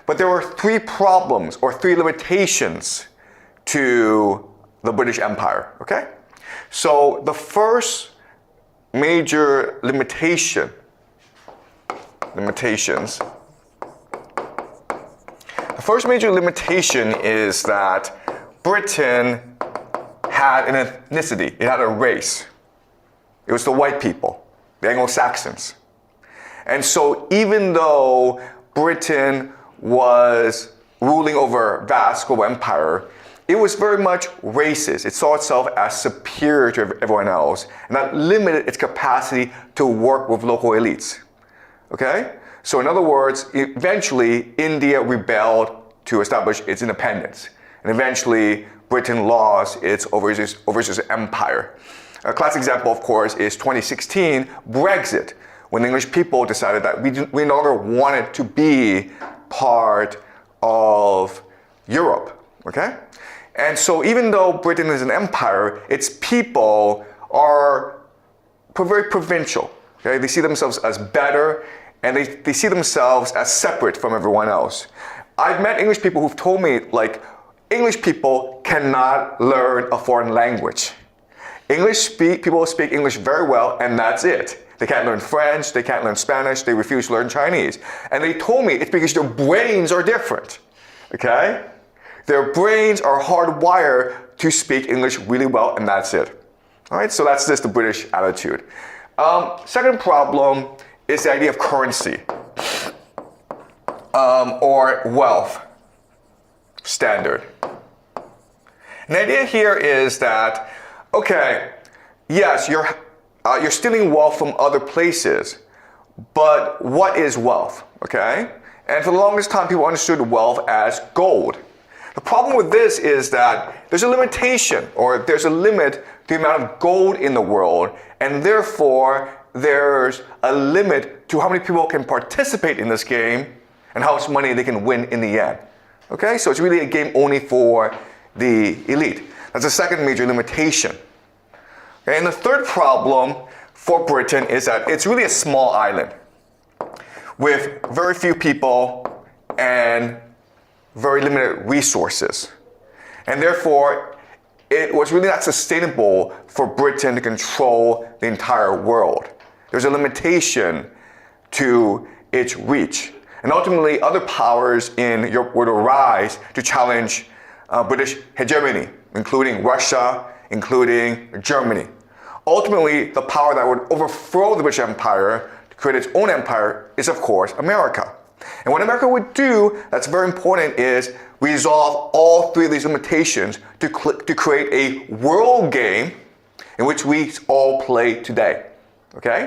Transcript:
But there were three problems or three limitations to the British Empire, okay? So the first major limitations, the first major limitation is that Britain had an ethnicity, it had a race. It was the white people, the Anglo-Saxons. And so even though Britain was ruling over a vast global empire, it was very much racist. It saw itself as superior to everyone else, and that limited its capacity to work with local elites. Okay? So in other words, eventually India rebelled to establish its independence, and eventually Britain lost its overseas empire. A classic example, of course, is 2016 Brexit, when the English people decided that we no longer wanted to be part of Europe. Okay? And so even though Britain is an empire, its people are very provincial. Okay? They see themselves as better, and they see themselves as separate from everyone else. I've met English people who've told me, like, English people cannot learn a foreign language. People speak English very well, and that's it. They can't learn French, they can't learn Spanish, they refuse to learn Chinese. And they told me it's because their brains are different. Okay? Their brains are hardwired to speak English really well, and that's it. All right, so that's just the British attitude. Second problem is the idea of currency or wealth standard. And the idea here is that, okay, yes, you're stealing wealth from other places, but what is wealth? Okay? And for the longest time, people understood wealth as gold. The problem with this is that there's a limitation, or there's a limit to the amount of gold in the world, and therefore there's a limit to how many people can participate in this game and how much money they can win in the end. Okay, so it's really a game only for the elite. That's the second major limitation. Okay, and the third problem for Britain is that it's really a small island with very few people and very limited resources. And therefore, it was really not sustainable for Britain to control the entire world. There's a limitation to its reach. And ultimately, other powers in Europe would arise to challenge British hegemony, including Russia, including Germany. Ultimately, the power that would overthrow the British Empire to create its own empire is, of course, America. And what America would do that's very important is resolve all three of these limitations to create a world game in which we all play today. Okay?